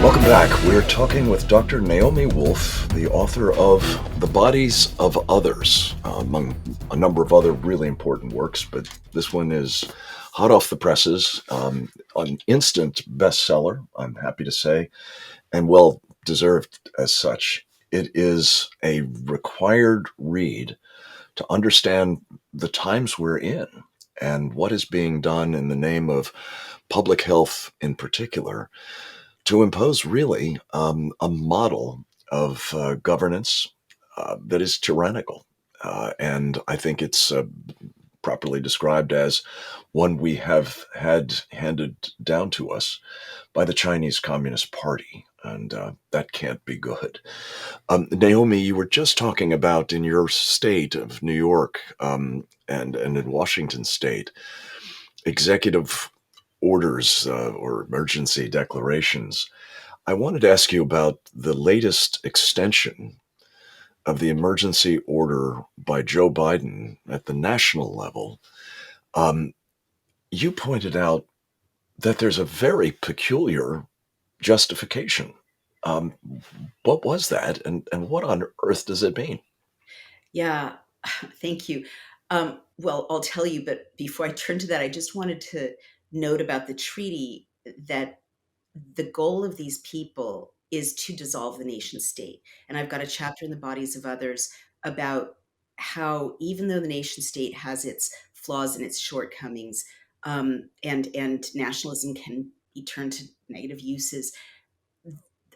Welcome back. We're talking with Dr. Naomi Wolf, the author of The Bodies of Others, among a number of other really important works, but this one is hot off the presses, an instant bestseller, I'm happy to say, and well deserved as such. It is a required read to understand the times we're in and what is being done in the name of public health in particular to impose really a model of governance that is tyrannical. And I think it's properly described as one we have had handed down to us by the Chinese Communist Party. And that can't be good. Naomi, you were just talking about in your state of New York and in Washington state, executive orders or emergency declarations. I wanted to ask you about the latest extension of the emergency order by Joe Biden at the national level. Um, you pointed out that there's a very peculiar justification. Um, what was that, and what on earth does it mean? Yeah, thank you. Well, I'll tell you, but before I turn to that, I just wanted to note about the treaty that the goal of these people is to dissolve the nation state. And I've got a chapter in the Bodies of Others about how even though the nation state has its flaws and its shortcomings, and nationalism can be turned to negative uses,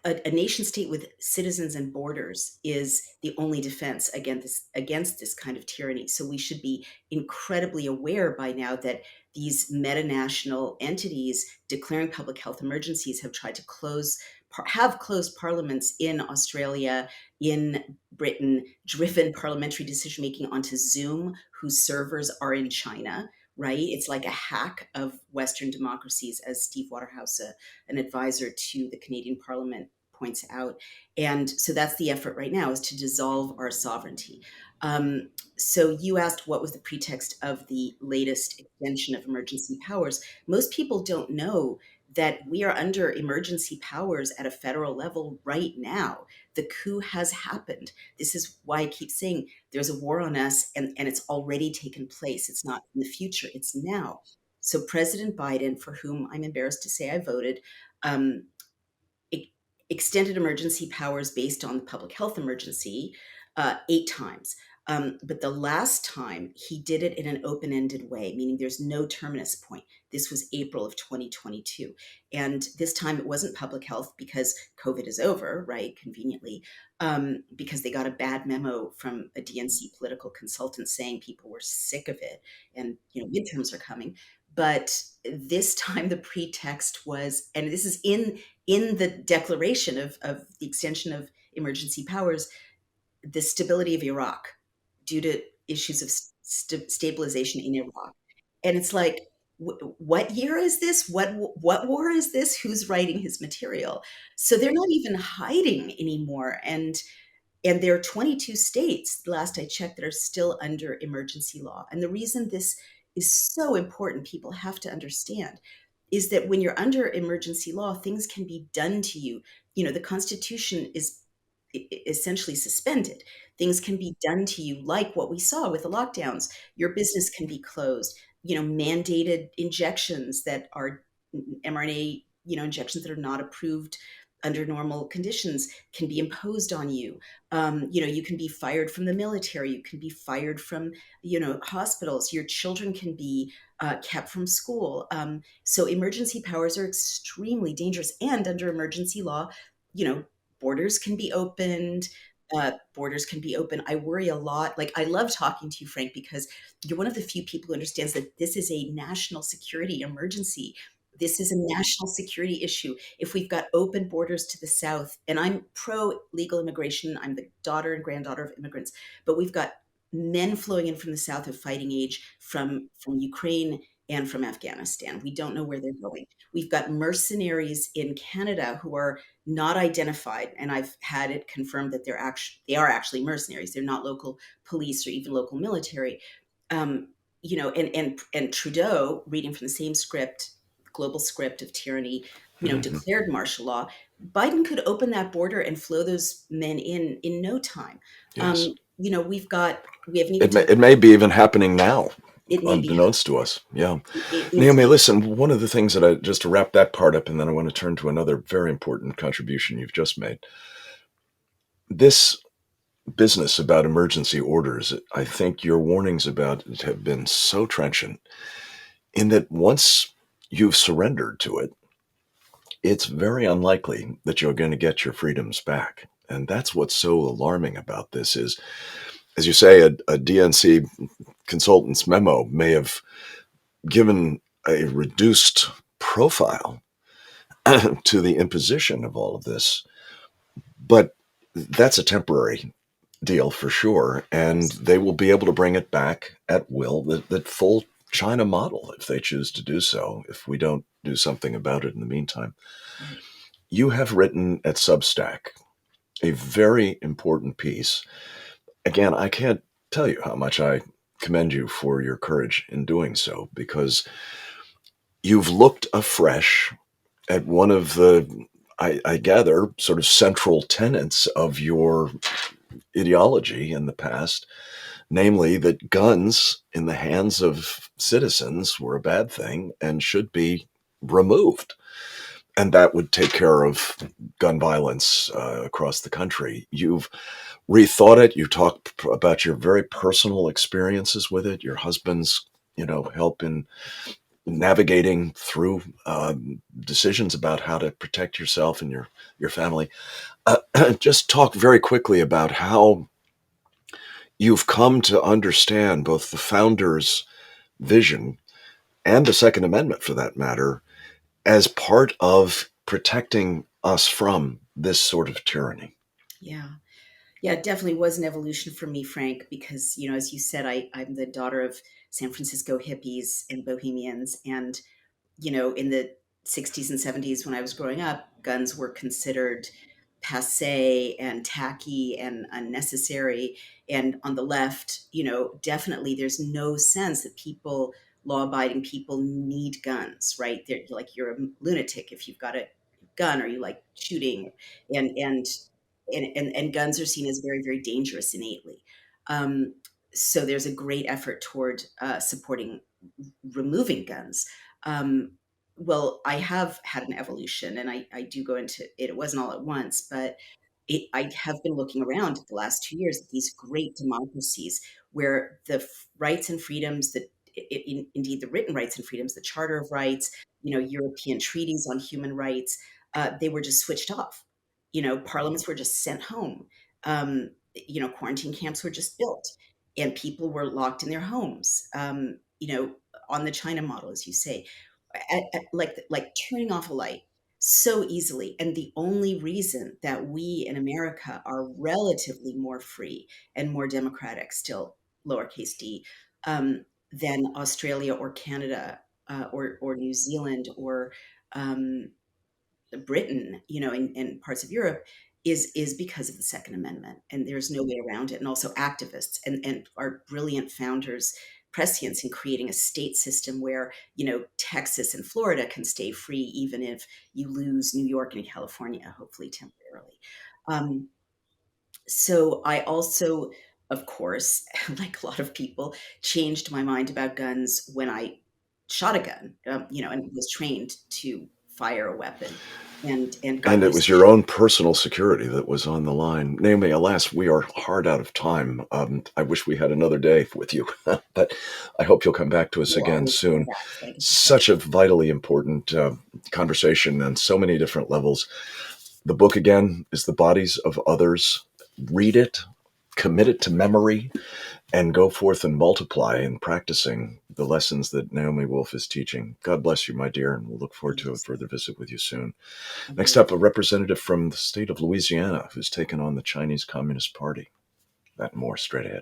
a nation state with citizens and borders is the only defense against this kind of tyranny. So we should be incredibly aware by now that these meta-national entities declaring public health emergencies have tried to have closed parliaments in Australia, in Britain, driven parliamentary decision making onto Zoom, whose servers are in China. Right? It's like a hack of Western democracies, as Steve Waterhouse, an advisor to the Canadian Parliament, points out. And so that's the effort right now, is to dissolve our sovereignty. So you asked what was the pretext of the latest extension of emergency powers. Most people don't know that we are under emergency powers at a federal level right now. The coup has happened. This is why I keep saying there's a war on us, and it's already taken place. It's not in the future, it's now. So President Biden, for whom I'm embarrassed to say I voted, um, e- extended emergency powers based on the public health emergency 8 times. But the last time he did it in an open ended way, meaning there's no terminus point. This was April of 2022. And this time it wasn't public health because COVID is over, right? Conveniently, because they got a bad memo from a DNC political consultant saying people were sick of it and, midterms are coming. But this time the pretext was, and this is in the declaration of the extension of emergency powers, the stability of Iraq due to issues of stabilization in Iraq. And it's like, what year is this? What war is this? Who's writing his material? So they're not even hiding anymore. And there are 22 states, the last I checked, that are still under emergency law. And the reason this is so important, people have to understand, is that when you're under emergency law, things can be done to you. The Constitution is essentially suspended. Things can be done to you, like what we saw with the lockdowns. Your business can be closed. Mandated injections that are mRNA, injections that are not approved under normal conditions can be imposed on you. You can be fired from the military. You can be fired from, hospitals. Your children can be kept from school. So emergency powers are extremely dangerous. And under emergency law, you know, borders can be opened. Borders can be open. I worry a lot. Like, I love talking to you, Frank, because you're one of the few people who understands that this is a national security emergency. This is a national security issue. If we've got open borders to the south, and I'm pro legal immigration, I'm the daughter and granddaughter of immigrants, but we've got men flowing in from the south of fighting age, from Ukraine and from Afghanistan. We don't know where they're going. We've got mercenaries in Canada who are not identified, and I've had it confirmed that they are actually mercenaries. They're not local police or even local military. And Trudeau, reading from the same script, global script of tyranny, Hmm. declared martial law, Biden could open that border and flow those men in no time. Yes. We haven't even It talked. may be even happening now, It may be unbeknownst to us. Yeah. Naomi, indeed. listen, one of the things that just to wrap that part up, and then I want to turn to another very important contribution you've just made. This business about emergency orders, I think your warnings about it have been so trenchant in that once you've surrendered to it, it's very unlikely that you're going to get your freedoms back. And that's what's so alarming about this is, as you say, a DNC consultant's memo may have given a reduced profile to the imposition of all of this, but that's a temporary deal for sure, and Yes. they will be able to bring it back at will. That full China model, if they choose to do so, if we don't do something about it in the meantime. Right. You have written at Substack a very important piece. Again, I can't tell you how much I commend you for your courage in doing so, because you've looked afresh at one of the, I gather, sort of central tenets of your ideology in the past, namely that guns in the hands of citizens were a bad thing and should be removed. And that would take care of gun violence across the country. You've rethought it. You talked about your very personal experiences with it, your husband's, help in navigating through decisions about how to protect yourself and your family. Just talk very quickly about how you've come to understand both the founders' vision and the Second Amendment, for that matter, as part of protecting us from this sort of tyranny. Yeah. Yeah, it definitely was an evolution for me, Frank, because, as you said, I'm the daughter of San Francisco hippies and bohemians. And, in the 60s and 70s, when I was growing up, guns were considered passe and tacky and unnecessary. And on the left, definitely there's no sense that law abiding people need guns, right? They're like, you're a lunatic if you've got a gun or you like shooting. And and and, and guns are seen as very, very dangerous innately. Um, so there's a great effort toward supporting removing guns. Um, well, I have had an evolution, and I do go into it. It wasn't all at once, but I have been looking around the last 2 years at these great democracies where the rights and freedoms that, indeed, the written rights and freedoms, the Charter of Rights, European treaties on human rights, they were just switched off. Parliaments were just sent home. Quarantine camps were just built, and people were locked in their homes. On the China model, as you say, like turning off a light so easily. And the only reason that we in America are relatively more free and more democratic, still lowercase d, than Australia or Canada, or New Zealand, or um, Britain, and parts of Europe, is because of the Second Amendment, and there's no way around it. And also activists and our brilliant founders prescience in creating a state system where Texas and Florida can stay free even if you lose New York and California, hopefully temporarily. Um, so I also, of course, like a lot of people, changed my mind about guns when I shot a gun, and was trained to fire a weapon, and got And it used was to your it. own personal security that was on the line. Naomi, alas, we are hard out of time. I wish we had another day with you, but I hope you'll come back to us You'll again always come soon. back, Frank. It's a Such pleasure. a vitally important conversation on so many different levels. The book, again, is The Bodies of Others. Read it, commit it to memory, and go forth and multiply in practicing the lessons that Naomi Wolf is teaching. God bless you, my dear, and we'll look forward Thank to you a so further much. visit with you soon. I Next will. up, a representative from the state of Louisiana who's taken on the Chinese Communist Party. That and more straight ahead.